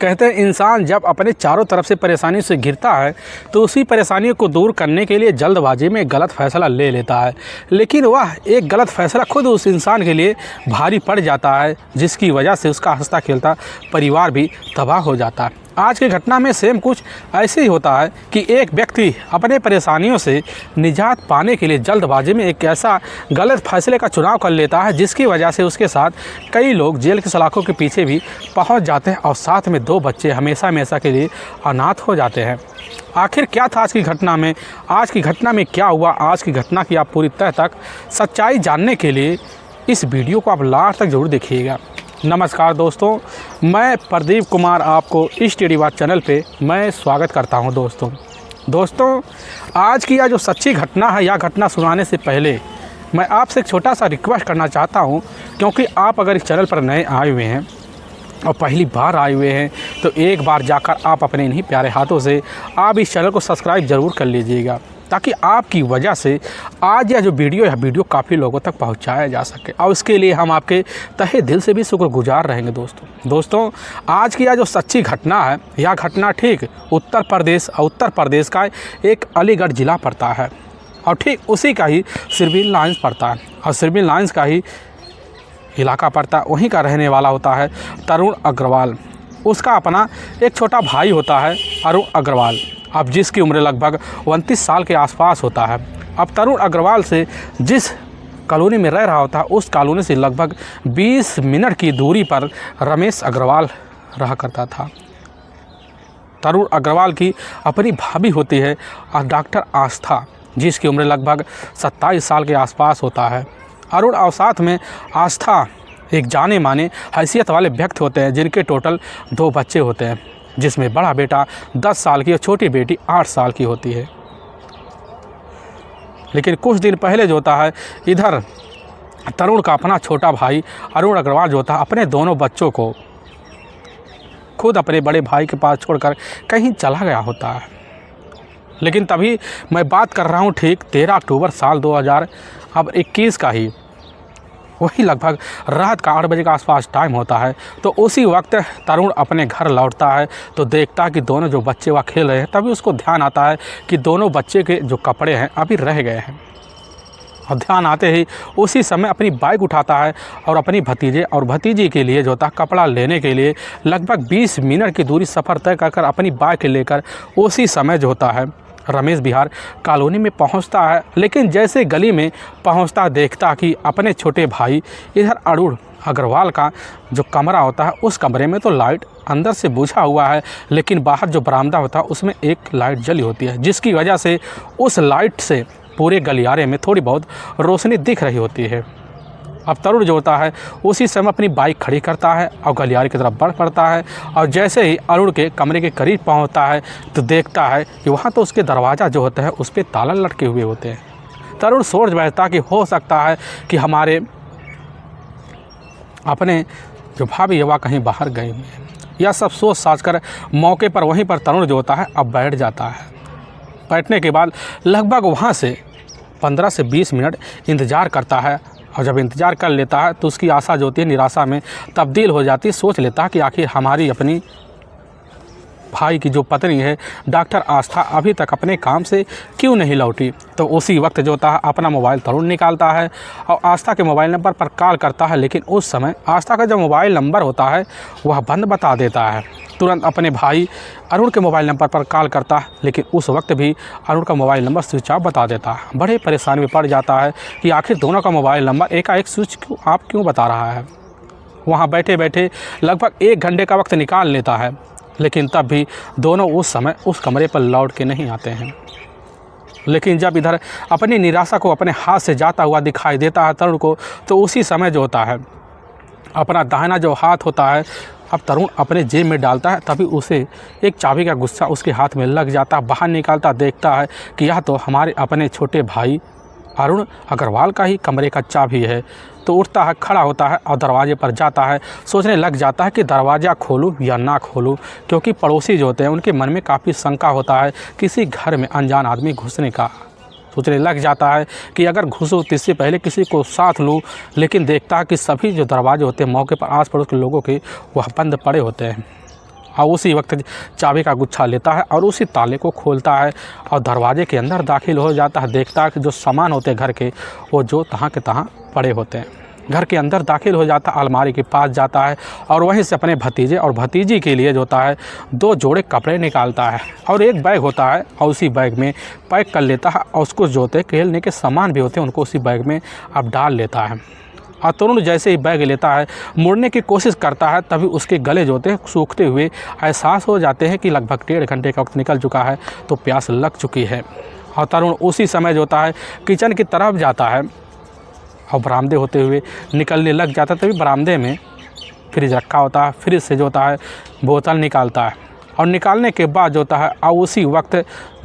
कहते हैं इंसान जब अपने चारों तरफ से परेशानी से घिरता है तो उसी परेशानियों को दूर करने के लिए जल्दबाजी में गलत फैसला ले लेता है, लेकिन वह एक गलत फैसला खुद उस इंसान के लिए भारी पड़ जाता है, जिसकी वजह से उसका हंसता खेलता परिवार भी तबाह हो जाता है। आज की घटना में सेम कुछ ऐसे ही होता है कि एक व्यक्ति अपने परेशानियों से निजात पाने के लिए जल्दबाजी में एक ऐसा गलत फैसले का चुनाव कर लेता है, जिसकी वजह से उसके साथ कई लोग जेल की सलाखों के पीछे भी पहुंच जाते हैं और साथ में 2 बच्चे हमेशा हमेशा के लिए अनाथ हो जाते हैं। आखिर क्या था आज की घटना में, आज की घटना में क्या हुआ, आज की घटना की आप पूरी तह तक सच्चाई जानने के लिए इस वीडियो को आप लास्ट तक जरूर देखिएगा। नमस्कार दोस्तों, मैं प्रदीप कुमार आपको इस टेडी बात चैनल पे मैं स्वागत करता हूं। दोस्तों आज की यह जो सच्ची घटना है, यह घटना सुनाने से पहले मैं आपसे एक छोटा सा रिक्वेस्ट करना चाहता हूं, क्योंकि आप अगर इस चैनल पर नए आए हुए हैं और पहली बार आए हुए हैं तो एक बार जाकर आप अपने इन्हीं प्यारे हाथों से आप इस चैनल को सब्सक्राइब ज़रूर कर लीजिएगा, ताकि आपकी वजह से आज यह जो वीडियो है वीडियो काफ़ी लोगों तक पहुंचाया जा सके, और इसके लिए हम आपके तहे दिल से भी शुक्रगुजार रहेंगे। दोस्तों आज की यह जो सच्ची घटना है, यह घटना ठीक उत्तर प्रदेश का एक अलीगढ़ ज़िला पड़ता है और ठीक उसी का ही सिविल लाइन्स पड़ता है और सिविल लाइन्स का ही इलाका पड़ता है। वहीं का रहने वाला होता है तरुण अग्रवाल। उसका अपना एक छोटा भाई होता है अरुण अग्रवाल, अब जिसकी उम्र लगभग 29 साल के आसपास होता है। अब तरुण अग्रवाल से जिस कॉलोनी में रह रहा होता है, उस कॉलोनी से लगभग 20 मिनट की दूरी पर रमेश अग्रवाल रहा करता था। तरुण अग्रवाल की अपनी भाभी होती है डॉक्टर आस्था, जिसकी उम्र लगभग 27 साल के आसपास होता है। अरुण और साथ में आस्था एक जाने माने हैसियत वाले व्यक्ति होते हैं, जिनके टोटल 2 बच्चे होते हैं, जिसमें बड़ा बेटा 10 साल की और छोटी बेटी 8 साल की होती है। लेकिन कुछ दिन पहले जो होता है, इधर तरुण का अपना छोटा भाई अरुण अग्रवाल जो होता है अपने दोनों बच्चों को खुद अपने बड़े भाई के पास छोड़कर कहीं चला गया होता है। लेकिन तभी मैं बात कर रहा हूँ ठीक 13 अक्टूबर साल 2021 का ही, वही लगभग रात का 8 बजे के आसपास टाइम होता है। तो उसी वक्त तरुण अपने घर लौटता है तो देखता है कि दोनों जो बच्चे वहाँ खेल रहे हैं। तभी उसको ध्यान आता है कि दोनों बच्चे के जो कपड़े हैं अभी रह गए हैं, और ध्यान आते ही उसी समय अपनी बाइक उठाता है और अपनी भतीजे और भतीजी के लिए जो होता है कपड़ा लेने के लिए लगभग 20 मिनट की दूरी सफ़र तय कर अपनी बाइक लेकर उसी समय जो होता है रमेश विहार कॉलोनी में पहुंचता है। लेकिन जैसे गली में पहुंचता देखता कि अपने छोटे भाई इधर अरुण अग्रवाल का जो कमरा होता है, उस कमरे में तो लाइट अंदर से बुझा हुआ है, लेकिन बाहर जो बरामदा होता है उसमें एक लाइट जली होती है, जिसकी वजह से उस लाइट से पूरे गलियारे में थोड़ी बहुत रोशनी दिख रही होती है। अब तरुण जो होता है उसी समय अपनी बाइक खड़ी करता है और गलियारे की तरफ बढ़ पड़ता है, और जैसे ही अरुण के कमरे के करीब पहुंचता है तो देखता है कि वहां तो उसके दरवाज़ा जो होता है उस पर ताला लटके हुए होते हैं। तरुण सोच बैठता कि हो सकता है कि हमारे अपने जो भाभी है वह कहीं बाहर गए हुए हैं। यह सब सोच साच कर मौके पर वहीं पर तरुण जो होता है अब बैठ जाता है। बैठने के बाद लगभग वहाँ से 15 से 20 मिनट इंतज़ार करता है, और जब इंतज़ार कर लेता है तो उसकी आशा जो होती है निराशा में तब्दील हो जाती है। सोच लेता है कि आखिर हमारी अपनी भाई की जो पत्नी है डॉक्टर आस्था अभी तक अपने काम से क्यों नहीं लौटी। तो उसी वक्त जो होता है अपना मोबाइल तरुण निकालता है और आस्था के मोबाइल नंबर पर कॉल करता है, लेकिन उस समय आस्था का जो मोबाइल नंबर होता है वह बंद बता देता है। तुरंत अपने भाई अरुण के मोबाइल नंबर पर कॉल करता है, लेकिन उस वक्त भी अरुण का मोबाइल नंबर स्विच ऑफ बता देता है। बड़े परेशानी में पड़ जाता है कि आखिर दोनों का मोबाइल नंबर एकाएक स्विच ऑफ क्यों बता रहा है। वहाँ बैठे बैठे लगभग 1 घंटे का वक्त निकाल लेता है, लेकिन तब भी दोनों उस समय उस कमरे पर लौट के नहीं आते हैं। लेकिन जब इधर अपनी निराशा को अपने हाथ से जाता हुआ दिखाई देता है तरुण को, तो उसी समय जो होता है अपना दाहिना जो हाथ होता है अब तरुण अपने जेब में डालता है। तभी उसे एक चाबी का गुस्सा उसके हाथ में लग जाता है। बाहर निकालता देखता है कि यह तो हमारे अपने छोटे भाई अरुण अग्रवाल का ही कमरे का चाबी है। तो उठता है, खड़ा होता है और दरवाजे पर जाता है। सोचने लग जाता है कि दरवाज़ा खोलूं या ना खोलूं, क्योंकि पड़ोसी जो होते हैं उनके मन में काफ़ी शंका होता है किसी घर में अनजान आदमी घुसने का। सोचने लग जाता है कि अगर घुसूँ तो इससे पहले किसी को साथ लूँ, लेकिन देखता है कि सभी जो दरवाजे होते हैं मौके पर आस पड़ोस के लोगों के वह बंद पड़े होते हैं। और उसी वक्त चाबी का गुच्छा लेता है और उसी ताले को खोलता है और दरवाजे के अंदर दाखिल हो जाता है। देखता है कि जो सामान होते हैं घर के वो जो तहाँ के तहाँ पड़े होते हैं। घर के अंदर दाखिल हो जाता है, अलमारी के पास जाता है और वहीं से अपने भतीजे और भतीजी के लिए जो होता है 2 जोड़े कपड़े निकालता है और एक बैग होता है और उसी बैग में पैक कर लेता है और उसको जो होते खेलने के सामान भी होते हैं उनको उसी बैग में अब डाल लेता है। और तरुण जैसे ही बैग लेता है, मुड़ने की कोशिश करता है, तभी उसके गले जो होते हैं सूखते हुए एहसास हो जाते हैं कि लगभग 1.5 घंटे का वक्त निकल चुका है, तो प्यास लग चुकी है। और तरुण उसी समय जो होता है किचन की तरफ जाता है और बरामदे होते हुए निकलने लग जाता है। तभी बरामदे में फ्रिज रखा होता है, फ्रिज से जो होता है बोतल निकालता है और निकालने के बाद जो होता है और उसी वक्त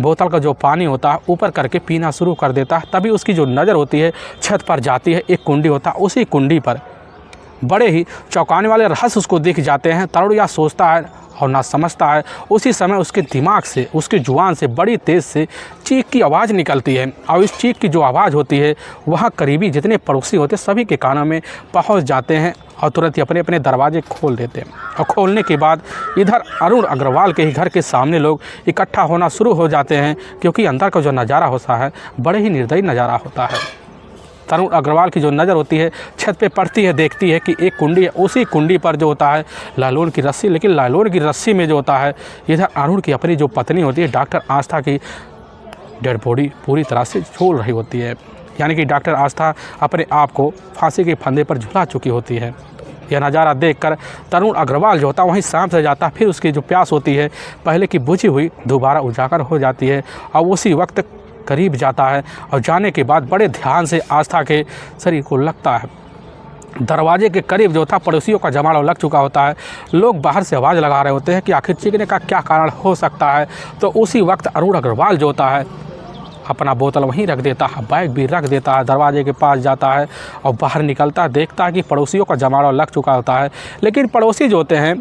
बोतल का जो पानी होता है ऊपर करके पीना शुरू कर देता है। तभी उसकी जो नज़र होती है छत पर जाती है, एक कुंडी होता है, उसी कुंडी पर बड़े ही चौंकाने वाले रहस्य उसको दिख जाते हैं। तरुण यह सोचता है और ना समझता है, उसी समय उसके दिमाग से, उसकी जुबान से बड़ी तेज़ से चीख की आवाज़ निकलती है और इस चीख की जो आवाज़ होती है वहाँ करीबी जितने पड़ोसी होते सभी के कानों में पहुँच जाते हैं और तुरंत ही अपने अपने दरवाजे खोल देते हैं। और खोलने के बाद इधर अरुण अग्रवाल के ही घर के सामने लोग इकट्ठा होना शुरू हो जाते हैं, क्योंकि अंदर का जो नज़ारा होता है बड़े ही निर्दयी नज़ारा होता है। तरुण अग्रवाल की जो नज़र होती है छत पे पड़ती है, देखती है कि एक कुंडी है, उसी कुंडी पर जो होता है लालून की रस्सी, लेकिन लालून की रस्सी में जो होता है इधर अरुण की अपनी जो पत्नी होती है डॉक्टर आस्था की डेड बॉडी पूरी तरह से झूल रही होती है। यानी कि डॉक्टर आस्था अपने आप को फांसी के फंदे पर झुला चुकी होती है। यह नज़ारा देखकर तरुण अग्रवाल जो होता है वहीं शांत रह जाता है। फिर उसकी जो प्यास होती है पहले की बुझी हुई दोबारा उजागर हो जाती है और उसी वक्त करीब जाता है और जाने के बाद बड़े ध्यान से आस्था के शरीर को लगता है। दरवाजे के करीब जो था पड़ोसियों का जमावड़ा लग चुका होता है। लोग बाहर से आवाज़ लगा रहे होते हैं कि आखिर चीखने का क्या कारण हो सकता है। तो उसी वक्त अरुण अग्रवाल जो होता है अपना बोतल वहीं रख देता है, बैग भी रख देता है, दरवाजे के पास जाता है और बाहर निकलता है। देखता है कि पड़ोसियों का जमावड़ा लग चुका होता है। लेकिन पड़ोसी जो होते हैं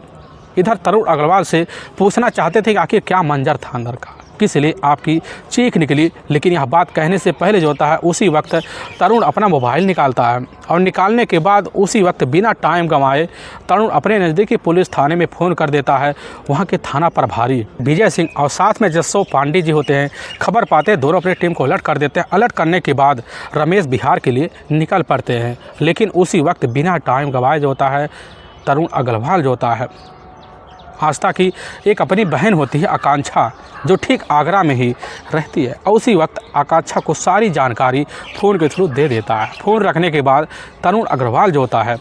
इधर तरुण अग्रवाल से पूछना चाहते थे कि आखिर क्या मंजर था अंदर का, किस लिए आपकी चीख निकली। लेकिन यह बात कहने से पहले जो होता है उसी वक्त तरुण अपना मोबाइल निकालता है और निकालने के बाद उसी वक्त बिना टाइम गंवाए तरुण अपने नज़दीकी पुलिस थाने में फ़ोन कर देता है। वहाँ के थाना प्रभारी विजय सिंह और साथ में जसो पांडे जी होते हैं, खबर पाते हैं, दोनों अपनी टीम को अलर्ट कर देते हैं। अलर्ट करने के बाद रमेश बिहार के लिए निकल पड़ते हैं। लेकिन उसी वक्त बिना टाइम गंवाए जो होता है तरुण अग्रवाल जो होता है आस्था की एक अपनी बहन होती है आकांक्षा, जो ठीक आगरा में ही रहती है, और उसी वक्त आकांक्षा को सारी जानकारी फ़ोन के थ्रू दे देता है। फ़ोन रखने के बाद तरुण अग्रवाल जो होता है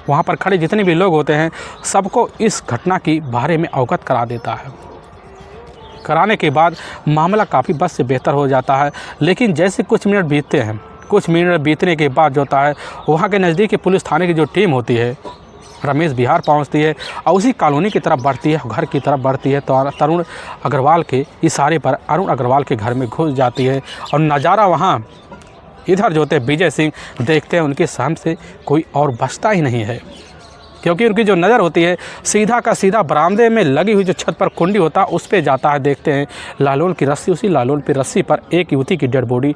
वहाँ पर खड़े जितने भी लोग होते हैं सबको इस घटना की बारे में अवगत करा देता है। कराने के बाद मामला काफ़ी बद से बेहतर हो जाता है। लेकिन जैसे कुछ मिनट बीतते हैं, कुछ मिनट बीतने के बाद जो होता है वहाँ के नज़दीकी पुलिस थाने की जो टीम होती है रमेश बिहार पहुंचती है और उसी कॉलोनी की तरफ बढ़ती है, घर की तरफ बढ़ती है। तो तरुण अग्रवाल के इशारे पर अरुण अग्रवाल के घर में घुस जाती है और नज़ारा वहाँ इधर जो होते हैं विजय सिंह देखते हैं, उनके सामने से कोई और बचता ही नहीं है, क्योंकि उनकी जो नज़र होती है सीधा का सीधा बरामदे में लगी हुई जो छत पर कुंडी होता है उस पर जाता है। देखते हैं लालून की रस्सी, उसी लालून की रस्सी पर एक युवती की डेड बॉडी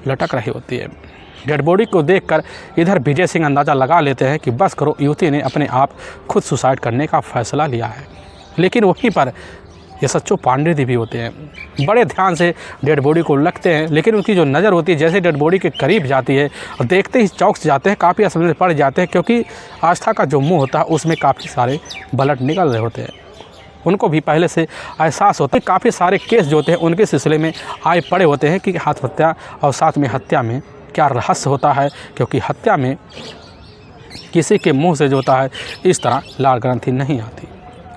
लटक रही होती है। डेड बॉडी को देखकर इधर विजय सिंह अंदाज़ा लगा लेते हैं कि बस करो, युवती ने अपने आप खुद सुसाइड करने का फैसला लिया है। लेकिन वहीं पर ये सच्चो पांडे जी भी होते हैं, बड़े ध्यान से डेड बॉडी को लगते हैं। लेकिन उनकी जो नज़र होती है जैसे डेड बॉडी के करीब जाती है और देखते ही चौंक जाते हैं, काफ़ी असमंजस पड़ जाते हैं, क्योंकि आस्था का जो मुँह होता है उसमें काफ़ी सारे ब्लड निकल रहे होते हैं। उनको भी पहले से एहसास होता है काफ़ी सारे केस जो होते हैं उनके सिलसिले में आए पड़े होते हैं कि आत्महत्या और साथ में हत्या में क्या रहस्य होता है, क्योंकि हत्या में किसी के मुंह से जो होता है इस तरह लाल ग्रंथि नहीं आती।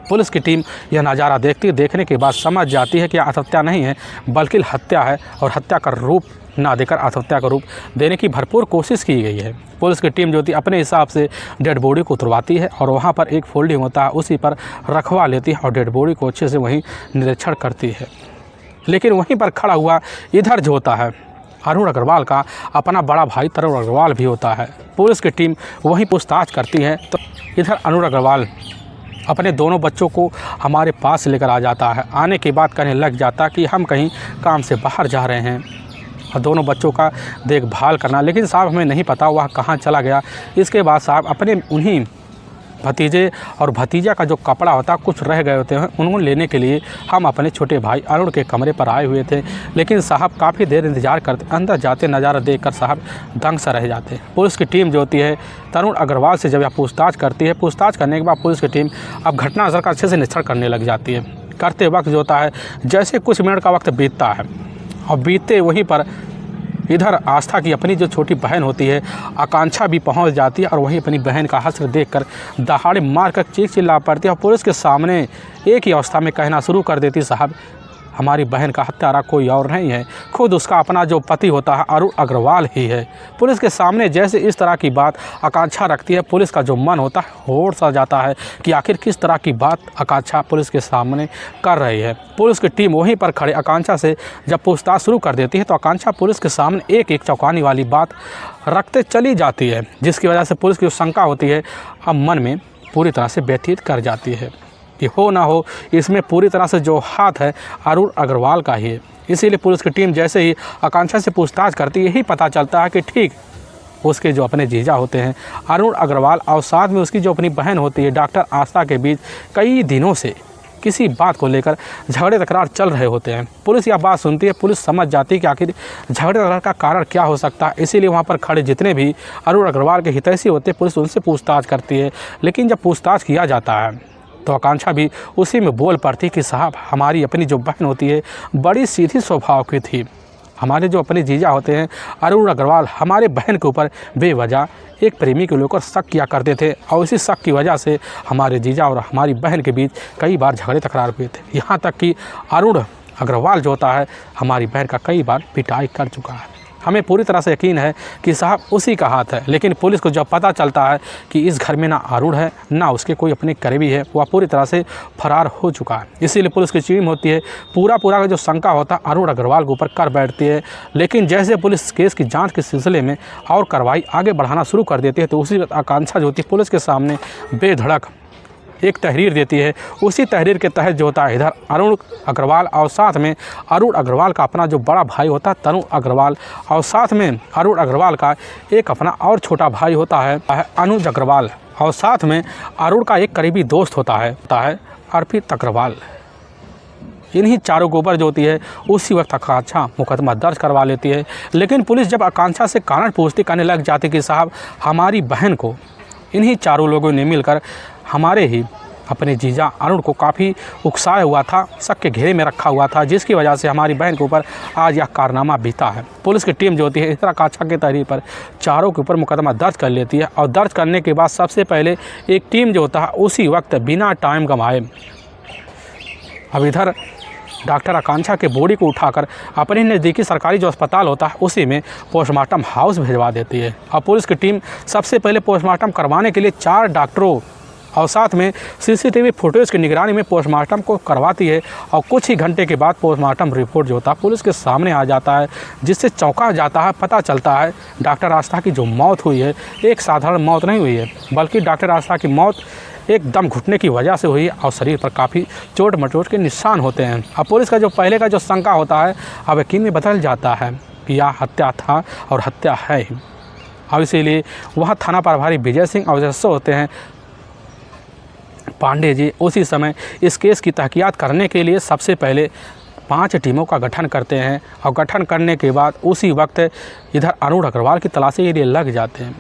पुलिस की टीम यह नज़ारा देखने के बाद समझ जाती है कि आत्महत्या नहीं है बल्कि हत्या है, और हत्या का रूप ना देकर आत्महत्या का रूप देने की भरपूर कोशिश की गई है। पुलिस की टीम जो थी अपने हिसाब से डेड बॉडी को उतरवाती है और वहाँ पर एक फोल्डिंग होता है उसी पर रखवा लेती है और डेड बॉडी को अच्छे से वहीं निरीक्षण करती है। लेकिन वहीं पर खड़ा हुआ इधर जो होता है अरुण अग्रवाल का अपना बड़ा भाई तरुण अग्रवाल भी होता है। पुलिस की टीम वहीं पूछताछ करती है तो इधर अरुण अग्रवाल अपने दोनों बच्चों को हमारे पास लेकर आ जाता है। आने के बाद कहने लग जाता कि हम कहीं काम से बाहर जा रहे हैं और दोनों बच्चों का देखभाल करना, लेकिन साहब हमें नहीं पता वह कहाँ चला गया। इसके बाद साहब अपने उन्हीं भतीजे और भतीजा का जो कपड़ा होता कुछ रह गए होते हैं उनको लेने के लिए हम अपने छोटे भाई अरुण के कमरे पर आए हुए थे। लेकिन साहब काफ़ी देर इंतजार करते, अंदर जाते नज़ारा देखकर साहब दंग सा रह जाते। पुलिस की टीम जो होती है तरुण अग्रवाल से जब यह पूछताछ करती है, पूछताछ करने के बाद पुलिस की टीम अब घटनास्थल का अच्छे से निरीक्षण करने लग जाती है। करते वक्त जो होता है जैसे कुछ मिनट का वक्त बीतता है और बीतते वहीं पर इधर आस्था की अपनी जो छोटी बहन होती है आकांक्षा भी पहुंच जाती है और वहीं अपनी बहन का हश्र देखकर दहाड़े मारकर चीख चिल्ला पड़ती है और पुलिस के सामने एक ही अवस्था में कहना शुरू कर देती, साहब हमारी बहन का हत्यारा कोई और नहीं है, खुद उसका अपना जो पति होता है अरुण अग्रवाल ही है। पुलिस के सामने जैसे इस तरह की बात आकांक्षा रखती है, पुलिस का जो मन होता है होड़ सा जाता है कि आखिर किस तरह की बात आकांक्षा पुलिस के सामने कर रही है। पुलिस की टीम वहीं पर खड़े आकांक्षा से जब पूछताछ शुरू कर देती है तो आकांक्षा पुलिस के सामने एक एक चौंकाने वाली बात रखते चली जाती है, जिसकी वजह से पुलिस की जो शंका होती है अब मन में पूरी तरह से व्यतीत कर जाती है कि हो ना हो इसमें पूरी तरह से जो हाथ है अरुण अग्रवाल का ही है। इसीलिए पुलिस की टीम जैसे ही आकांक्षा से पूछताछ करती है यही पता चलता है कि ठीक उसके जो अपने जीजा होते हैं अरुण अग्रवाल और साथ में उसकी जो अपनी बहन होती है डॉक्टर आस्था के बीच कई दिनों से किसी बात को लेकर झगड़े तकरार चल रहे होते हैं। पुलिस यह बात सुनती है, पुलिस समझ जाती है कि आखिर झगड़े तकरार का कारण क्या हो सकता है। इसीलिए वहाँ पर खड़े जितने भी अरुण अग्रवाल के हितैषी होते हैं पुलिस उनसे पूछताछ करती है। लेकिन जब पूछताछ किया जाता है तो आकांक्षा भी उसी में बोल पड़ती कि साहब हमारी अपनी जो बहन होती है बड़ी सीधी स्वभाव की थी, हमारे जो अपने जीजा होते हैं अरुण अग्रवाल हमारे बहन के ऊपर बेवजह एक प्रेमी को लेकर शक किया करते थे और इसी शक की वजह से हमारे जीजा और हमारी बहन के बीच कई बार झगड़े तकरार हुए थे। यहाँ तक कि अरुण अग्रवाल जो होता है हमारी बहन का कई बार पिटाई कर चुका है। हमें पूरी तरह से यकीन है कि साहब उसी का हाथ है। लेकिन पुलिस को जब पता चलता है कि इस घर में ना अरुण है ना उसके कोई अपने करीबी है, वह पूरी तरह से फरार हो चुका है। इसीलिए पुलिस की टीम होती है पूरा का जो शंका होता है अरुण अग्रवाल के ऊपर कर बैठती है। लेकिन जैसे पुलिस केस की जाँच के सिलसिले में और कार्रवाई आगे बढ़ाना शुरू कर देती है तो उसी वक्त आकांक्षा जो होती है पुलिस के सामने बेधड़क एक तहरीर देती है। उसी तहरीर के तहत जो होता है इधर अरुण अग्रवाल और साथ में अरुण अग्रवाल का अपना जो बड़ा भाई होता है तरुण अग्रवाल और साथ में अरुण अग्रवाल का एक अपना और छोटा भाई होता है अनुज अग्रवाल और साथ में अरुण का एक करीबी दोस्त होता है अर्पित अग्रवाल। इन्हीं चारों के ऊपर जो होती है उसी वक्त आकांक्षा मुकदमा दर्ज करवा लेती है। लेकिन पुलिस जब आकांक्षा से कारण पूछती करने लग जाती कि साहब हमारी बहन को इन्हीं चारों लोगों ने मिलकर हमारे ही अपने जीजा अरुण को काफ़ी उकसाया हुआ था, शक के घेरे में रखा हुआ था, जिसकी वजह से हमारी बहन के ऊपर आज यह कारनामा बीता है। पुलिस की टीम जो होती है इस तरह आकांक्षा के तहरीर पर चारों के ऊपर मुकदमा दर्ज कर लेती है और दर्ज करने के बाद सबसे पहले एक टीम जो होता है उसी वक्त बिना टाइम गंवाए अब इधर डॉक्टर आकांक्षा के बॉडी को उठाकर अपने नज़दीकी सरकारी जो अस्पताल होता है उसी में पोस्टमार्टम हाउस भिजवा देती है। और पुलिस की टीम सबसे पहले पोस्टमार्टम करवाने के लिए 4 डॉक्टरों और साथ में सीसीटीवी फुटेज की निगरानी में पोस्टमार्टम को करवाती है और कुछ ही घंटे के बाद पोस्टमार्टम रिपोर्ट जो होता है पुलिस के सामने आ जाता है, जिससे चौंका जाता है। पता चलता है डॉक्टर आस्था की जो मौत हुई है एक साधारण मौत नहीं हुई है, बल्कि डॉक्टर आस्था की मौत एक दम घुटने की वजह से हुई और शरीर पर काफ़ी चोट मचोट के निशान होते हैं। अब पुलिस का जो पहले का जो शंका होता है अब यकीन में बदल जाता है कि यह हत्या था और हत्या है ही। अब इसीलिए वहाँ थाना प्रभारी विजय सिंह और जैसे होते हैं पांडे जी उसी समय इस केस की तहकीकात करने के लिए सबसे पहले 5 टीमों का गठन करते हैं और गठन करने के बाद उसी वक्त इधर अरुण अग्रवाल की तलाशी के लिए लग जाते हैं।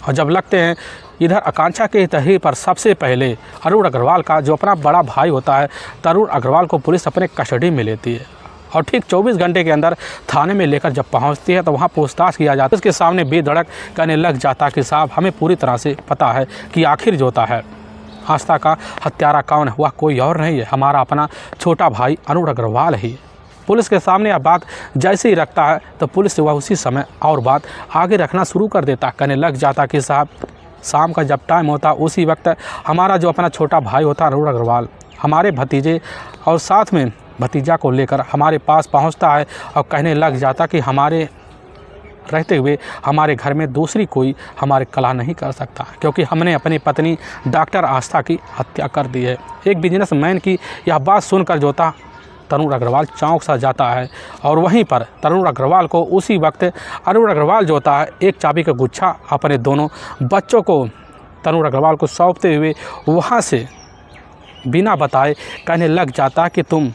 और जब लगते हैं इधर आकांक्षा के तहरीर पर सबसे पहले अरुण अग्रवाल का जो अपना बड़ा भाई होता है तरुण अग्रवाल को पुलिस अपने कस्टडी में लेती है और ठीक 24 घंटे के अंदर थाने में लेकर जब पहुंचती है तो वहां पूछताछ किया जाता है। उसके सामने बेधड़क कहने लग जाता कि साहब हमें पूरी तरह से पता है कि आखिर जो होता है आस्था का हत्यारा कौन है, वह कोई और नहीं है, हमारा अपना छोटा भाई अरुण अग्रवाल ही। पुलिस के सामने यह बात जैसे ही रखता है तो पुलिस से वह उसी समय और बात आगे रखना शुरू कर देता, कहने लग जाता कि साहब शाम का जब टाइम होता उसी वक्त हमारा जो अपना छोटा भाई होता अरुण अग्रवाल हमारे भतीजे और साथ में भतीजा को लेकर हमारे पास पहुंचता है और कहने लग जाता कि हमारे रहते हुए हमारे घर में दूसरी कोई हमारे कला नहीं कर सकता, क्योंकि हमने अपनी पत्नी डॉक्टर आस्था की हत्या कर दी है। एक बिजनेसमैन की यह बात सुनकर जो था तरुण अग्रवाल चौंक सा जाता है और वहीं पर तरुण अग्रवाल को उसी वक्त अरुण अग्रवाल जो होता है एक चाबी का गुच्छा अपने दोनों बच्चों को तनुर अग्रवाल को सौंपते हुए वहाँ से बिना बताए कहने लग जाता कि तुम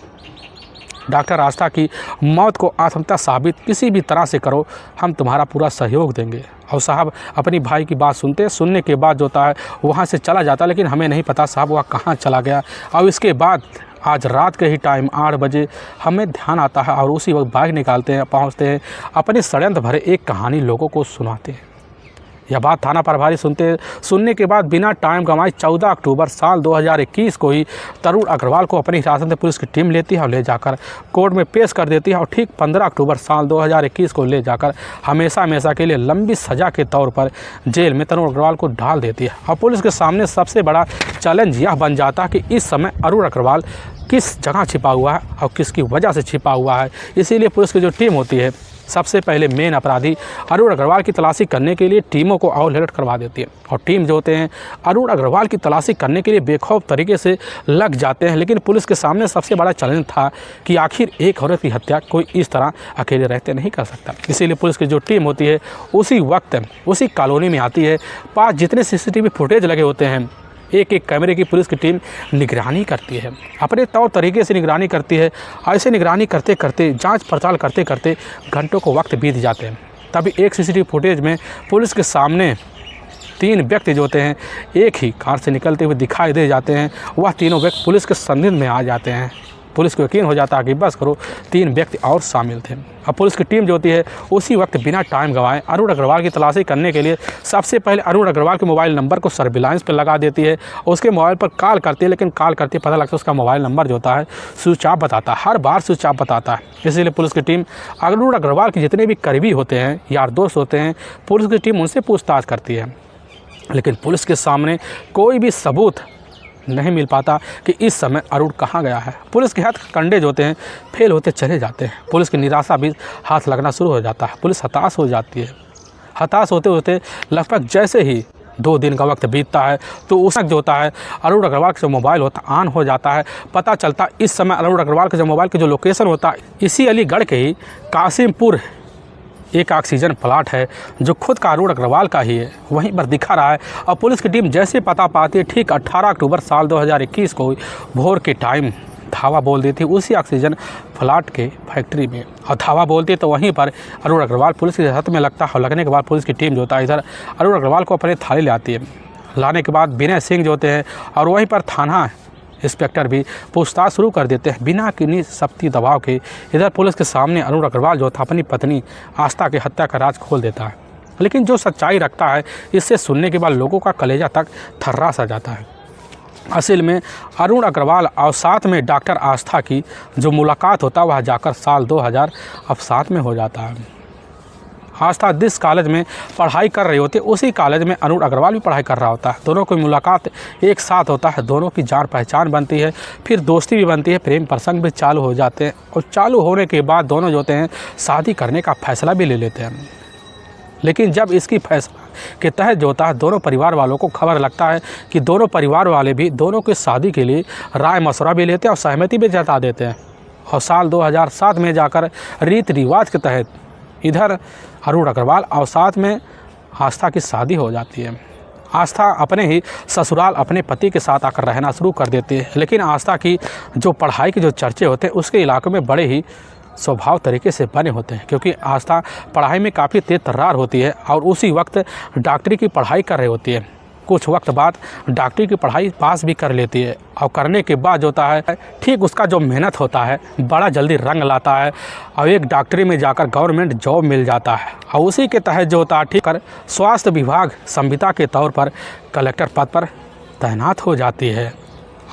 डॉक्टर आस्था की मौत को आत्महत्या साबित किसी भी तरह से करो, हम तुम्हारा पूरा सहयोग देंगे। और साहब अपनी भाई की बात सुनने के बाद जो होता है वहाँ से चला जाता, लेकिन हमें नहीं पता साहब वह कहाँ चला गया। और इसके बाद आज रात के ही टाइम 8 बजे हमें ध्यान आता है और उसी वक्त बाइक निकालते हैं, पहुँचते हैं, अपने षड्यंत्र भरे एक कहानी लोगों को सुनाते हैं। यह बात थाना प्रभारी सुनने के बाद बिना टाइम गंवाए 14 अक्टूबर साल 2021 को ही तरुण अग्रवाल को अपनी हिरासत में पुलिस की टीम लेती है और ले जाकर कोर्ट में पेश कर देती है और ठीक 15 अक्टूबर साल 2021 को ले जाकर हमेशा के लिए लंबी सज़ा के तौर पर जेल में तरुण अग्रवाल को डाल देती है। और पुलिस के सामने सबसे बड़ा चैलेंज यह बन जाता है कि इस समय अरुण अग्रवाल किस जगह छिपा हुआ है और किसकी वजह से छिपा हुआ है। इसीलिए पुलिस की जो टीम होती है सबसे पहले मेन अपराधी अरुण अग्रवाल की तलाशी करने के लिए टीमों को और अलर्ट करवा देती है। और टीम जो होते हैं अरुण अग्रवाल की तलाशी करने के लिए बेखौफ तरीके से लग जाते हैं। लेकिन पुलिस के सामने सबसे बड़ा चैलेंज था कि आखिर एक औरत की हत्या कोई इस तरह अकेले रहते नहीं कर सकता। इसीलिए पुलिस की जो टीम होती है उसी वक्त उसी कॉलोनी में आती है। पास जितने CCTV फुटेज लगे होते हैं एक एक कैमरे की पुलिस की टीम निगरानी करती है, अपने तौर तरीके से निगरानी करती है। ऐसे निगरानी करते करते जांच पड़ताल करते करते घंटों को वक्त बीत जाते हैं। तभी एक CCTV फुटेज में पुलिस के सामने 3 व्यक्ति जो होते हैं एक ही कार से निकलते हुए दिखाई दे जाते हैं। वह तीनों व्यक्ति पुलिस के संदिग्ध में आ जाते हैं। पुलिस को यकीन हो जाता है कि बस करो 3 व्यक्ति और शामिल थे। अब पुलिस की टीम जो होती है उसी वक्त बिना टाइम गंवाए अरुण अग्रवाल की तलाशी करने के लिए सबसे पहले अरुण अग्रवाल के मोबाइल नंबर को सर्विलांस पर लगा देती है। उसके मोबाइल पर कॉल करती है, लेकिन कॉल करते पता लगता है उसका मोबाइल नंबर जो होता है स्विच ऑफ बताता है, हर बार स्विच ऑफ बताता है। इसीलिए पुलिस की टीम अरुण अग्रवाल के जितने भी करीबी होते हैं, यार दोस्त होते हैं, पुलिस की टीम उनसे पूछताछ करती है। लेकिन पुलिस के सामने कोई भी सबूत नहीं मिल पाता कि इस समय अरुण कहाँ गया है। पुलिस के हाथ कंडे जो होते हैं फेल होते चले जाते हैं। पुलिस की निराशा भी हाथ लगना शुरू हो जाता है। पुलिस हताश हो जाती है। हताश होते होते लगभग जैसे ही 2 दिन का वक्त बीतता है तो उस वक्त जो होता है अरुण अग्रवाल का जो मोबाइल होता है ऑन हो जाता है। पता चलता इस समय अरुण अग्रवाल के जो मोबाइल का जो लोकेशन होता है इसी अलीगढ़ के ही कासिमपुर एक ऑक्सीजन प्लाट है जो खुद का अरुण अग्रवाल का ही है, वहीं पर दिखा रहा है। और पुलिस की टीम जैसे पता पाती है ठीक 18 अक्टूबर साल 2021 को भोर के टाइम धावा बोल दी थी उसी ऑक्सीजन प्लाट के फैक्ट्री में। और धावा बोलती तो वहीं पर अरुण अग्रवाल पुलिस के हाथ में लगता है। लगने के बाद पुलिस की टीम जो होता है इधर अरुण अग्रवाल को अपने थाने ले आती है। लाने के बाद विनय सिंह जो होते हैं और वहीं पर थाना इंस्पेक्टर भी पूछताछ शुरू कर देते हैं बिना किसी सख्ती दबाव के। इधर पुलिस के सामने अरुण अग्रवाल जो था अपनी पत्नी आस्था की हत्या का राज खोल देता है। लेकिन जो सच्चाई रखता है इससे सुनने के बाद लोगों का कलेजा तक थर्रा सा जाता है। असल में अरुण अग्रवाल और साथ में डॉक्टर आस्था की जो मुलाकात होता है वह जाकर साल 2007 में हो जाता है। आस्था जिस कॉलेज में पढ़ाई कर रही होती है उसी कॉलेज में अरुण अग्रवाल भी पढ़ाई कर रहा होता है। दोनों की मुलाकात एक साथ होता है, दोनों की जान पहचान बनती है, फिर दोस्ती भी बनती है, प्रेम प्रसंग भी चालू हो जाते हैं। और चालू होने के बाद दोनों जो होते हैं शादी करने का फैसला भी ले लेते हैं। लेकिन जब इसकी फैसला के तहत जो होता है दोनों परिवार वालों को खबर लगता है कि दोनों परिवार वाले भी दोनों की शादी के लिए राय मशवरा भी लेते हैं और सहमति भी जता देते हैं। और साल 2007 में जाकर रीति रिवाज के तहत इधर अरुण अग्रवाल और साथ में आस्था की शादी हो जाती है। आस्था अपने ही ससुराल अपने पति के साथ आकर रहना शुरू कर देती है। लेकिन आस्था की जो पढ़ाई के जो चर्चे होते हैं उसके इलाके में बड़े ही स्वभाव तरीके से बने होते हैं, क्योंकि आस्था पढ़ाई में काफ़ी तेज तर्रार होती है और उसी वक्त डॉक्टरी की पढ़ाई कर रही होती है। कुछ वक्त बाद डॉक्टरी की पढ़ाई पास भी कर लेती है और करने के बाद जो होता है ठीक उसका जो मेहनत होता है बड़ा जल्दी रंग लाता है और एक डॉक्टरी में जाकर गवर्नमेंट जॉब मिल जाता है। और उसी के तहत जो होता है ठीक कर स्वास्थ्य विभाग संविदा के तौर पर कलेक्टर पद पर तैनात हो जाती है।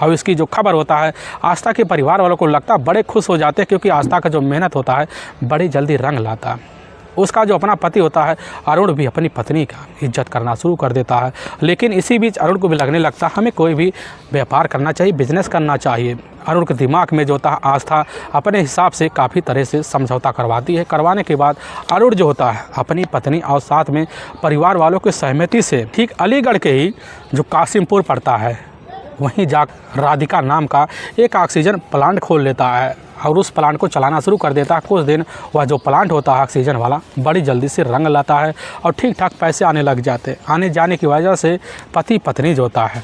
और इसकी जो खबर होता है आस्था के परिवार वालों को लगता है बड़े खुश हो जाते हैं, क्योंकि आस्था का जो मेहनत होता है बड़ी जल्दी रंग लाता है। उसका जो अपना पति होता है अरुण भी अपनी पत्नी का इज्जत करना शुरू कर देता है। लेकिन इसी बीच अरुण को भी लगने लगता है हमें कोई भी व्यापार करना चाहिए, बिजनेस करना चाहिए। अरुण के दिमाग में जो होता है आस्था अपने हिसाब से काफ़ी तरह से समझौता करवाती है। करवाने के बाद अरुण जो होता है अपनी पत्नी और साथ में परिवार वालों की सहमति से ठीक अलीगढ़ के ही जो कासिमपुर पड़ता है वहीं जा राधिका नाम का एक ऑक्सीजन प्लांट खोल लेता है और उस प्लांट को चलाना शुरू कर देता है। कुछ दिन वह जो प्लांट होता है ऑक्सीजन वाला बड़ी जल्दी से रंग लाता है और ठीक ठाक पैसे आने लग जाते हैं। आने जाने की वजह से पति पत्नी जो होता है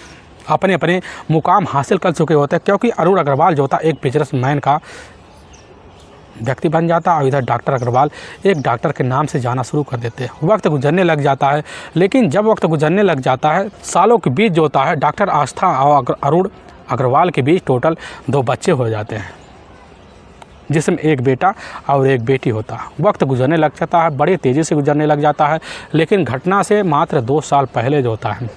अपने अपने मुकाम हासिल कर चुके होते हैं, क्योंकि अरुण अग्रवाल जो होता है एक बिजनेसमैन का व्यक्ति बन जाता है और इधर डॉक्टर अग्रवाल एक डॉक्टर के नाम से जाना शुरू कर देते हैं। वक्त गुजरने लग जाता है, लेकिन जब वक्त गुजरने लग जाता है सालों के बीच जो होता है डॉक्टर आस्था और अरुण अग्रवाल के बीच टोटल 2 बच्चे हो जाते हैं, जिसमें एक बेटा और एक बेटी होता है। वक्त गुजरने लग जाता है, बड़ी तेज़ी से गुजरने लग जाता है, लेकिन घटना से मात्र 2 साल पहले जो होता है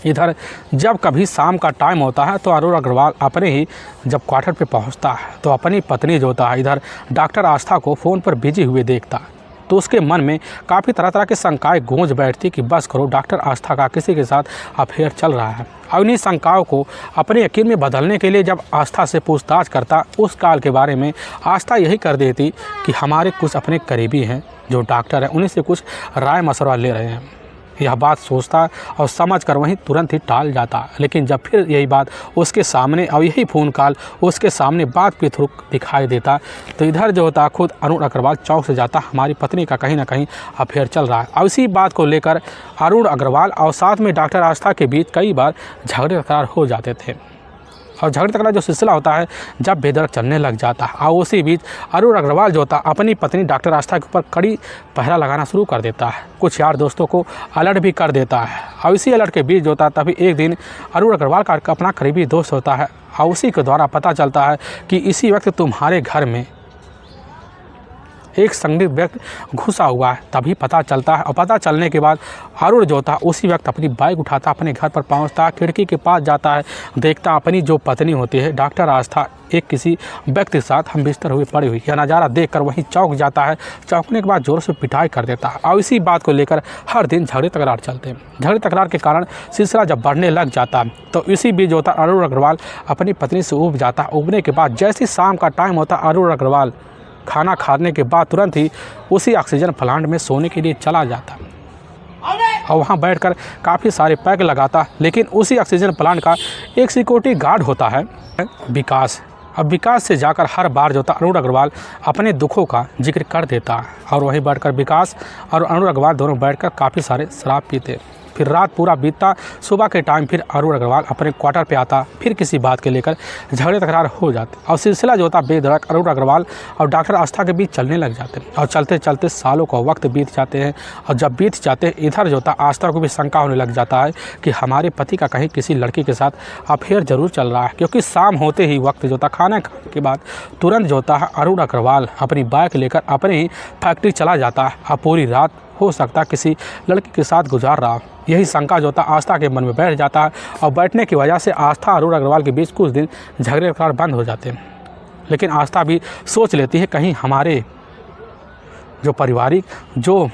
इधर जब कभी शाम का टाइम होता है तो अरुण अग्रवाल अपने ही जब क्वार्टर पे पहुंचता है तो अपनी पत्नी जो होता है इधर डॉक्टर आस्था को फ़ोन पर बिजी हुए देखता है, तो उसके मन में काफ़ी तरह तरह की शंकाएँ गूंज बैठती कि बस करो, डॉक्टर आस्था का किसी के साथ अफेयर चल रहा है। और इन्हीं शंकाओं को अपने यकीन में बदलने के लिए जब आस्था से पूछताछ करता उस काल के बारे में आस्था यही कर देती कि हमारे कुछ अपने करीबी हैं जो डॉक्टर हैं, उन्हीं से कुछ राय मशवरा ले रहे हैं। यह बात सोचता और समझ कर वहीं तुरंत ही टाल जाता, लेकिन जब फिर यही बात उसके सामने और यही फ़ोन कॉल उसके सामने बात पे थ्रू दिखाई देता तो इधर जो होता खुद अरुण अग्रवाल चौंक से जाता, हमारी पत्नी का कहीं ना कहीं अफेयर चल रहा है। और इसी बात को लेकर अरुण अग्रवाल और साथ में डॉक्टर आस्था के बीच कई बार झगड़े तकरार हो जाते थे और झगड़े तकरार जो सिलसिला होता है जब बेदर चलने लग जाता है और उसी बीच अरुण अग्रवाल जो होता है अपनी पत्नी डॉक्टर आस्था के ऊपर कड़ी पहरा लगाना शुरू कर देता है, कुछ यार दोस्तों को अलर्ट भी कर देता है। और इसी अलर्ट के बीच जो होता है तभी एक दिन अरुण अग्रवाल का अपना करीबी दोस्त होता है और उसी के द्वारा पता चलता है कि इसी वक्त तुम्हारे घर में एक संदिग्ध व्यक्ति घुसा हुआ है। तभी पता चलता है और पता चलने के बाद अरुण जो होता है उसी वक्त अपनी बाइक उठाता अपने घर पर पहुंचता है, खिड़की के पास जाता है, देखता अपनी जो पत्नी होती है डॉक्टर आस्था एक किसी व्यक्ति के साथ हम बिस्तर हुए पड़ी हुई। यह नज़ारा देखकर वहीं चौंक जाता है, चौंकने के बाद जोर से पिटाई कर देता है और इसी बात को लेकर हर दिन झगड़े तकरार चलते हैं। झगड़े तकरार के कारण सिलसिला जब बढ़ने लग जाता तो इसी बीच जो होता अरुण अग्रवाल अपनी पत्नी से उब जाता। उबने के बाद जैसे शाम का टाइम होता अरुण अग्रवाल खाना खाने के बाद तुरंत ही उसी ऑक्सीजन प्लांट में सोने के लिए चला जाता और वहाँ बैठकर काफ़ी सारे पैक लगाता। लेकिन उसी ऑक्सीजन प्लांट का एक सिक्योरिटी गार्ड होता है विकास। अब विकास से जाकर हर बार जो होता अरुण अग्रवाल अपने दुखों का जिक्र कर देता है और वहीं बैठकर विकास और अरुण अग्रवाल दोनों बैठकर काफ़ी सारे शराब पीते। फिर रात पूरा बीतता, सुबह के टाइम फिर अरुण अग्रवाल अपने क्वार्टर पे आता, फिर किसी बात के लेकर झगड़े तकरार हो जाते और सिलसिला जो होता बेधड़क अरुण अग्रवाल और डॉक्टर आस्था के बीच चलने लग जाते और चलते चलते सालों का वक्त बीत जाते हैं। और जब बीत जाते हैं इधर जो होता आस्था को भी शंका होने लग जाता है कि हमारे पति का कहीं किसी लड़की के साथ अफेयर ज़रूर चल रहा है, क्योंकि शाम होते ही वक्त जो होता खाना खाने के बाद तुरंत जो होता है अरुण अग्रवाल अपनी बाइक लेकर अपने ही फैक्ट्री चला जाता है और पूरी रात हो सकता किसी लड़की के साथ गुजार रहा। यही शंका जो होता आस्था के मन में बैठ जाता है और बैठने की वजह से आस्था और अरुण अग्रवाल के बीच कुछ दिन झगड़े तकरार बंद हो जाते हैं। लेकिन आस्था भी सोच लेती है कहीं हमारे जो पारिवारिक जो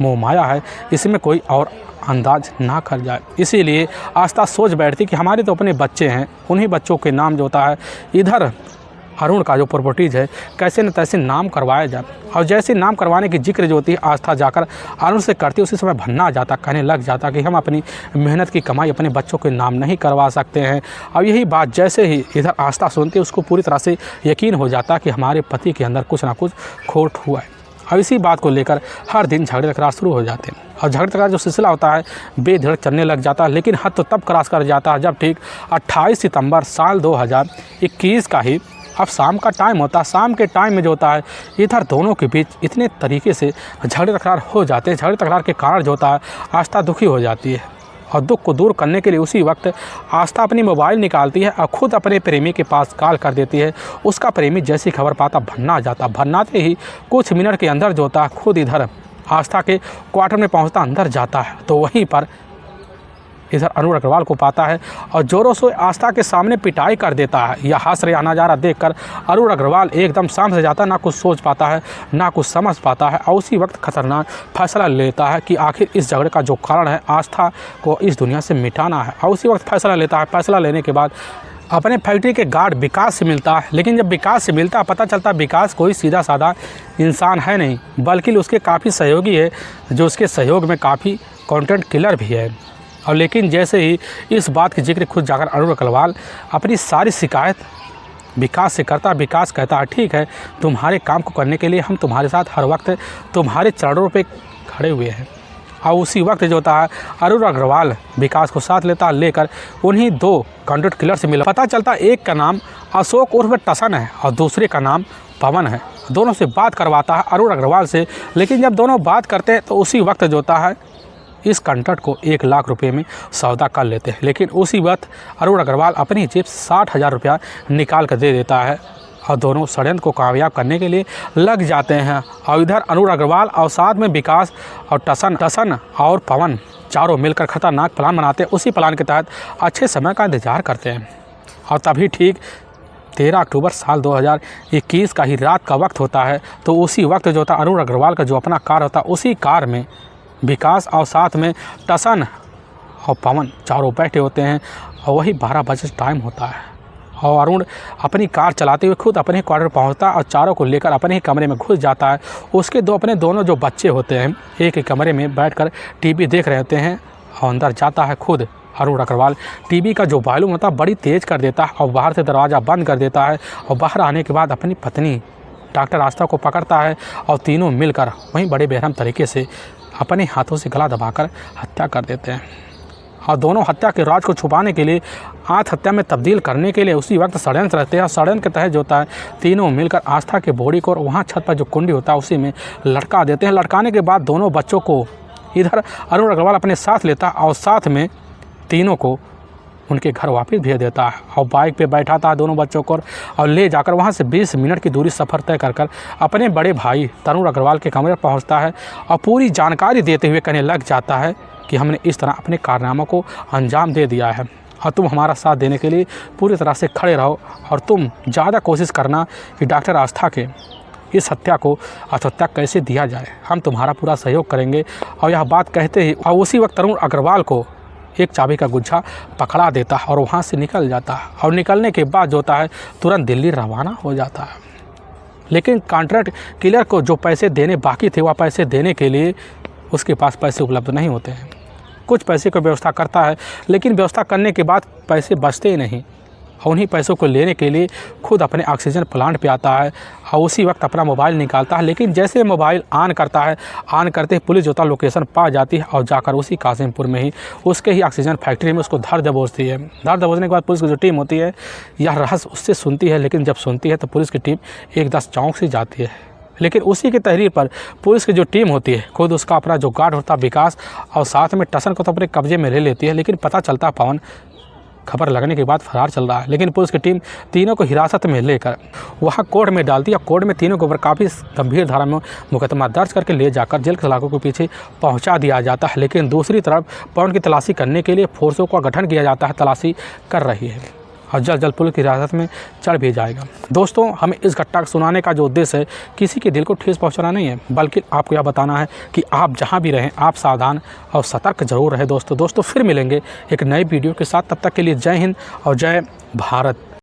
मोह माया है इसमें कोई और अंदाज ना कर जाए। इसीलिए आस्था सोच बैठती कि हमारे तो अपने बच्चे हैं, उन्हीं बच्चों के नाम जो होता है इधर अरुण का जो प्रॉपर्टीज़ है कैसे न तैसे नाम करवाया जाए। और जैसे नाम करवाने की जिक्र जो होती है आस्था जाकर अरुण से करती, उसी समय भन्ना आ जाता, कहने लग जाता कि हम अपनी मेहनत की कमाई अपने बच्चों के नाम नहीं करवा सकते हैं। और यही बात जैसे ही इधर आस्था सुनती उसको पूरी तरह से यकीन हो जाता कि हमारे पति के अंदर कुछ ना कुछ खोट हुआ है। अब इसी बात को लेकर हर दिन झगड़े तकरार शुरू हो जाते हैं और झगड़े तकरार जो सिलसिला होता है बेधड़क चलने लग जाता है। लेकिन हद तो तब क्रॉस कर जाता है जब ठीक 28 सितंबर साल 2021 का ही अब शाम का टाइम होता है। शाम के टाइम में जो होता है इधर दोनों के बीच इतने तरीके से झगड़े तकरार हो जाते हैं। झगड़े तकरार के कारण जो होता है आस्था दुखी हो जाती है और दुख को दूर करने के लिए उसी वक्त आस्था अपनी मोबाइल निकालती है और खुद अपने प्रेमी के पास कॉल कर देती है। उसका प्रेमी जैसी खबर पाता भन्ना आ जाता, भन्नाते ही कुछ मिनट के अंदर जो होता है खुद इधर आस्था के क्वार्टर में पहुंचता, अंदर जाता है तो वहीं पर इधर अरुण अग्रवाल को पाता है और जोरों से आस्था के सामने पिटाई कर देता है। यह हास्य नज़ारा देखकर अरुण अग्रवाल एकदम शांत से जाता, ना कुछ सोच पाता है ना कुछ समझ पाता है और उसी वक्त खतरनाक फैसला लेता है कि आखिर इस झगड़े का जो कारण है आस्था को इस दुनिया से मिटाना है। और उसी वक्त फैसला लेता है। फैसला लेने के बाद अपने फैक्ट्री के गार्ड विकास से मिलता है। लेकिन जब विकास से मिलता है पता चलता है विकास कोई सीधा साधा इंसान है नहीं, बल्कि उसके काफ़ी सहयोगी है जो उसके सहयोग में काफ़ी कंटेंट किलर भी है। और लेकिन जैसे ही इस बात की जिक्र खुद जाकर अरुण अग्रवाल अपनी सारी शिकायत विकास से करता, विकास कहता है ठीक है, तुम्हारे काम को करने के लिए हम तुम्हारे साथ हर वक्त तुम्हारे चरणों पे खड़े हुए हैं। और उसी वक्त जो होता है अरुण अग्रवाल विकास को साथ लेकर उन्हीं 2 कॉन्ट्रैक्ट किलर से मिला। पता चलता एक का नाम अशोक उर्फ टसन है और दूसरे का नाम पवन है। दोनों से बात करवाता है अरुण अग्रवाल से, लेकिन जब दोनों बात करते हैं तो उसी वक्त जो होता है इस कॉन्ट्रैक्ट को 1 लाख रुपये में सौदा कर लेते हैं। लेकिन उसी वक्त अरुण अग्रवाल अपनी जेब 60,000 रुपया निकाल कर दे देता है और दोनों षड्यंत्र को कामयाब करने के लिए लग जाते हैं। और इधर अरुण अग्रवाल और साथ में विकास और टसन और पवन चारों मिलकर खतरनाक प्लान बनाते हैं। उसी प्लान के तहत अच्छे समय का इंतजार करते हैं और तभी ठीक 13 अक्टूबर साल 2021 का ही रात का वक्त होता है। तो उसी वक्त जो होता अरुण अग्रवाल का जो अपना कार होता है उसी कार में विकास और साथ में टसन और पवन चारों बैठे होते हैं और वही 12 बजे टाइम होता है और अरुण अपनी कार चलाते हुए खुद अपने क्वार्टर पहुंचता और चारों को लेकर अपने ही कमरे में घुस जाता है। उसके दोनों जो बच्चे होते हैं एक ही कमरे में बैठकर टीवी देख रहे होते हैं और अंदर जाता है खुद अरुण अग्रवाल। टीवी का जो वॉल्यूम होता है बड़ी तेज़ कर देता है और बाहर से दरवाज़ा बंद कर देता है और बाहर आने के बाद अपनी पत्नी डॉक्टर आस्था को पकड़ता है और तीनों मिलकर वहीं बड़े बेरहम तरीके से अपने हाथों से गला दबाकर हत्या कर देते हैं। और दोनों हत्या के राज को छुपाने के लिए आत्महत्या में तब्दील करने के लिए उसी वक्त षड्यंत्र रहते हैं। षड्यंत्र के तहत जो होता है तीनों मिलकर आस्था के बॉडी को और वहाँ छत पर जो कुंडी होता है उसी में लटका देते हैं। लटकाने के बाद दोनों बच्चों को इधर अरुण अग्रवाल अपने साथ लेता और साथ में तीनों को उनके घर वापस भेज देता है और बाइक पे बैठाता है दोनों बच्चों को और ले जाकर वहाँ से 20 मिनट की दूरी सफ़र तय कर अपने बड़े भाई तरुण अग्रवाल के कमरे पर पहुँचता है और पूरी जानकारी देते हुए कहने लग जाता है कि हमने इस तरह अपने कारनामों को अंजाम दे दिया है और तुम हमारा साथ देने के लिए पूरी तरह से खड़े रहो और तुम ज़्यादा कोशिश करना कि डॉक्टर आस्था के इस हत्या को आत्महत्या कैसे दिया जाए, हम तुम्हारा पूरा सहयोग करेंगे। और यह बात कहते ही और उसी वक्त तरुण अग्रवाल को एक चाबी का गुच्छा पकड़ा देता है और वहाँ से निकल जाता है और निकलने के बाद जो होता है तुरंत दिल्ली रवाना हो जाता है। लेकिन कॉन्ट्रैक्ट किलर को जो पैसे देने बाकी थे वह पैसे देने के लिए उसके पास पैसे उपलब्ध नहीं होते हैं। कुछ पैसे की व्यवस्था करता है लेकिन व्यवस्था करने के बाद पैसे बचते ही नहीं और उन्हीं पैसों को लेने के लिए खुद अपने ऑक्सीजन प्लांट पे आता है और उसी वक्त अपना मोबाइल निकालता है। लेकिन जैसे मोबाइल ऑन करता है, ऑन करते ही पुलिस जो होता है लोकेशन पा जाती है और जाकर उसी कासिमपुर में ही उसके ही ऑक्सीजन फैक्ट्री में उसको धर दबोचती है। धर दबोचने के बाद पुलिस की जो टीम होती है यह रहस्य उससे सुनती है, लेकिन जब सुनती है तो पुलिस की टीम एकदम चौंक सी जाती है। लेकिन उसी की तहरीर पर पुलिस की जो टीम होती है खुद उसका अपना जो गार्ड होता है विकास और साथ में टसन को तो अपने कब्जे में ले लेती है। लेकिन पता चलता है पवन खबर लगने के बाद फरार चल रहा है। लेकिन पुलिस की टीम तीनों को हिरासत में लेकर वहाँ कोर्ट में डालती है। कोर्ट में तीनों के ऊपर काफ़ी गंभीर धारा में मुकदमा दर्ज करके ले जाकर जेल के सलाखों के पीछे पहुँचा दिया जाता है। लेकिन दूसरी तरफ पवन की तलाशी करने के लिए फोर्सों का गठन किया जाता है, तलाशी कर रही है और जल्द जल्द पुलिस की हिरासत में चढ़ भी जाएगा। दोस्तों, हमें इस घटना को सुनाने का जो उद्देश्य है किसी के दिल को ठेस पहुंचाना नहीं है, बल्कि आपको यह बताना है कि आप जहां भी रहें आप सावधान और सतर्क जरूर रहें। दोस्तों फिर मिलेंगे एक नई वीडियो के साथ, तब तक के लिए जय हिंद और जय भारत।